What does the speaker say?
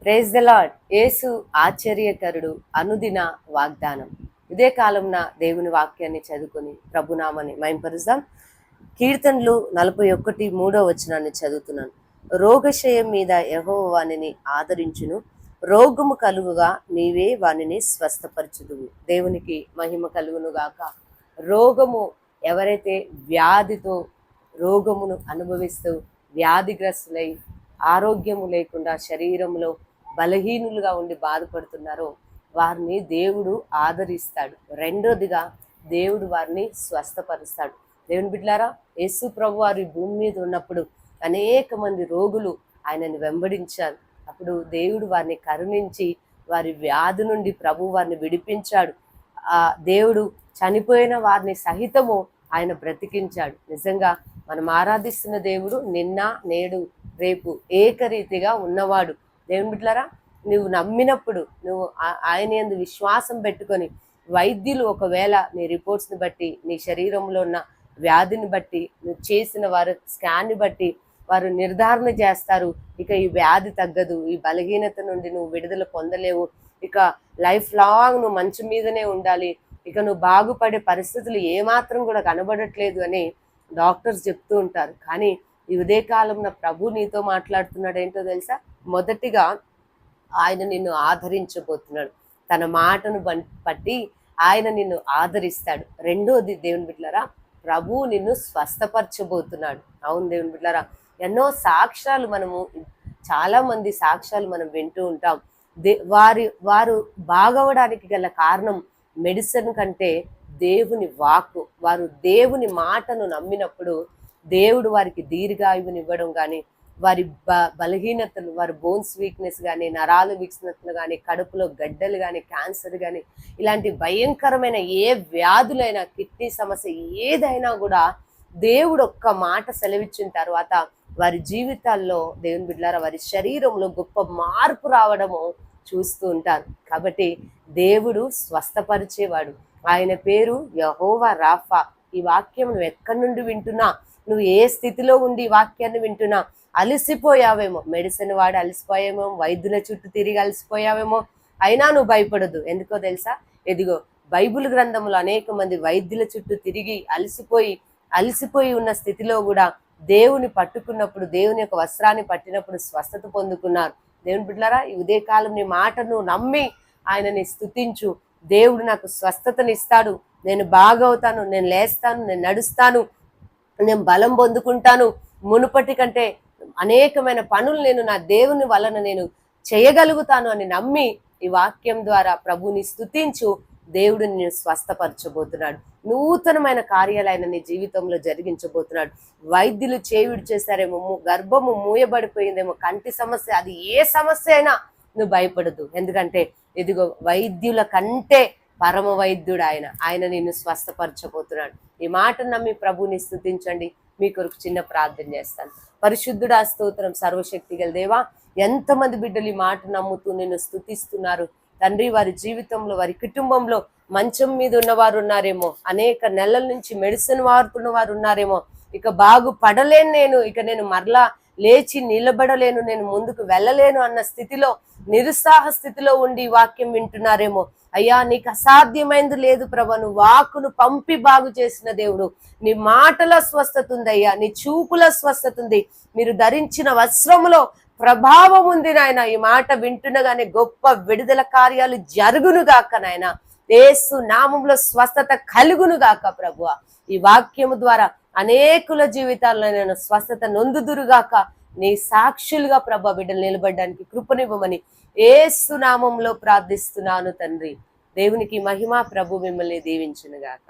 Praise the lord. యేసు ఆశ్చర్యకరుడు, అనుదిన వాగ్దానం. ఇదే కాలంన దేవుని వాక్యాన్ని చదువుకొని ప్రభునామని మహింపరుద్దాం. కీర్తనలు 41:3 చదువుతున్నాను. రోగశయం మీద యెహోవా వానిని ఆదరించును, రోగము కలుగుగా నీవే వానిని స్వస్థపరచుదువు. దేవునికి మహిమ కలుగును గాక. రోగము ఎవరైతే వ్యాధితో రోగమును అనుభవిస్తూ వ్యాధిగ్రస్తులై ఆరోగ్యము లేకుండా శరీరంలో బలహీనులుగా ఉండి బాధపడుతున్నారో వారిని దేవుడు ఆదరిస్తాడు. రెండోదిగా దేవుడు వారిని స్వస్థపరుస్తాడు. దేవుని బిడ్డలారా, యేసు ప్రభు వారి భూమి మీద ఉన్నప్పుడు అనేక మంది రోగులు ఆయనని వెంబడించారు. అప్పుడు దేవుడు వారిని కరుణించి వారి వ్యాధి నుండి ప్రభు వారిని విడిపించాడు. దేవుడు చనిపోయిన వారిని సహితము ఆయన బ్రతికించాడు. నిజంగా మనం ఆరాధిస్తున్న దేవుడు నిన్న నేడు రేపు ఏకరీతిగా ఉన్నవాడు. దేవుని బిడ్డలారా, నువ్వు నమ్మినప్పుడు, నువ్వు ఆయన యందు విశ్వాసం పెట్టుకొని, వైద్యులు ఒకవేళ నీ రిపోర్ట్స్ని బట్టి, నీ శరీరంలో ఉన్న వ్యాధిని బట్టి, నువ్వు చేసిన వారు స్కాన్ని బట్టి వారు నిర్ధారణ చేస్తారు, ఇక ఈ వ్యాధి తగ్గదు, ఈ బలహీనత నుండి నువ్వు విడుదల పొందలేవు, ఇక లైఫ్ లాంగ్ నువ్వు మంచం మీదనే ఉండాలి, ఇక నువ్వు బాగుపడే పరిస్థితులు ఏమాత్రం కూడా కనబడట్లేదు అని డాక్టర్స్ చెప్తూ ఉంటారు. కానీ ఈ ఉదయకాలంలో ప్రభు నీతో మాట్లాడుతున్నాడు. ఏంటో తెలుసా? మొదటిగా ఆయన నిన్ను ఆదరించబోతున్నాడు. తన మాటను బట్టి ఆయన నిన్ను ఆదరిస్తాడు. రెండోది దేవుని బిడ్డలారా, ప్రభు నిన్ను స్వస్థపరచబోతున్నాడు. అవును దేవుని బిడ్డలారా, ఎన్నో సాక్ష్యాలు చాలా మంది సాక్ష్యాలు మనం వింటూ ఉంటాం. వారు బాగవడానికి గల కారణం మెడిసిన్ కంటే దేవుని వాక్కు. వారు దేవుని మాటను నమ్మినప్పుడు దేవుడు వారికి దీర్ఘాయువునివ్వడం కానీ, వారి బలహీనతలు, వారి బోన్స్ వీక్నెస్ కానీ, నరాలు వీక్నెస్లు కానీ, కడుపులో గడ్డలు కానీ, క్యాన్సర్ కానీ, ఇలాంటి భయంకరమైన ఏ వ్యాధులైనా, కిడ్నీ సమస్య ఏదైనా కూడా దేవుడు ఒక్క మాట సెలవిచ్చిన తర్వాత వారి జీవితాల్లో దేవుని బిడ్డలారా వారి శరీరంలో గొప్ప మార్పు రావడము చూస్తూ ఉంటారు. కాబట్టి దేవుడు స్వస్థపరిచేవాడు. ఆయన పేరు యెహోవా రాఫా. ఈ వాక్యం నువ్వు ఎక్కడి నుండి వింటున్నా, నువ్వు ఏ స్థితిలో ఉండి ఈ వాక్యాన్ని వింటున్నా, అలసిపోయావేమో, మెడిసిన్ వాడి అలసిపోయావేమో, వైద్యుల చుట్టూ తిరిగి అలసిపోయావేమో, అయినా నువ్వు భయపడదు. ఎందుకో తెలుసా? ఎదిగో బైబిల్ గ్రంథంలో అనేక మంది వైద్యుల చుట్టూ తిరిగి అలసిపోయి ఉన్న స్థితిలో కూడా దేవుని పట్టుకున్నప్పుడు, దేవుని యొక్క వస్త్రాన్ని పట్టినప్పుడు స్వస్థత పొందుకున్నారు. దేవుని బిడ్డలారా, ఈ ఉదయకాలం నీ మాటను నమ్మి ఆయనని స్తుతించు. దేవుడు నాకు స్వస్థతనిస్తాడు, నేను బాగవుతాను, నేను లేస్తాను, నేను నడుస్తాను, నేను బలం పొందుకుంటాను, మునుపటి కంటే అనేకమైన పనులు నేను నా దేవుని వలన నేను చేయగలుగుతాను అని నమ్మి ఈ వాక్యం ద్వారా ప్రభుని స్తుతించు. దేవుడు నిన్ను స్వస్థపరచబోతున్నాడు. నూతనమైన కార్యాలు ఆయన నీ జీవితంలో జరిగించబోతున్నాడు. వైద్యులు చేవిడి చేశారేమో, గర్భము మూయబడిపోయిందేమో, కంటి సమస్య, అది ఏ సమస్య అయినా నువ్వు భయపడదు. ఎందుకంటే ఇదిగో వైద్యుల కంటే పరమ వైద్యుడు ఆయన నిన్ను స్వస్థపరచబోతున్నాడు. ఈ మాటను నమ్మి ప్రభుని స్తుతించండి. మీ కొరకు చిన్న ప్రార్థన చేస్తాను. పరిశుద్ధుడా, స్తోత్రం. సర్వశక్తి గల దేవా, ఎంతమంది బిడ్డలు ఈ మాట నమ్ముతూ నిన్ను స్తుతిస్తున్నారు తండ్రి. వారి జీవితంలో, వారి కుటుంబంలో మంచం మీద ఉన్నవారు ఉన్నారేమో, అనేక నెలల నుంచి మెడిసిన్ వాడుతున్న వారు ఉన్నారేమో, ఇక బాగుపడలేను నేను, ఇక నేను మరలా లేచి నిలబడలేను, నేను ముందుకు వెళ్ళలేను అన్న స్థితిలో, నిరుత్సాహ స్థితిలో ఉండి వాక్యం వింటున్నారేమో. అయ్యా, నీకు అసాధ్యమైంది లేదు ప్రభు. నువ్వు వాక్కును పంపి బాగు చేసిన దేవుడు. నీ మాటల స్వస్థత ఉంది అయ్యా, నీ చూపుల స్వస్థత ఉంది, మీరు ధరించిన వస్త్రములో ప్రభావం ఉంది నాయన. ఈ మాట వింటున్నగానే గొప్ప విడుదల కార్యాలు జరుగును గాక నాయన. యేసు నామములో స్వస్థత కలుగును గాక ప్రభువా. ఈ వాక్యము ద్వారా అనేకుల జీవితాల్లో నేను స్వస్థత నొందుదురుగాక. నీ సాక్షులుగా ప్రభు బిడ్డలు నిలబడడానికి కృపనివ్వమని యేసు నామములో ప్రార్థిస్తున్నాను తండ్రి. దేవునికి మహిమ. ప్రభు మిమ్మల్ని దీవించును గాక.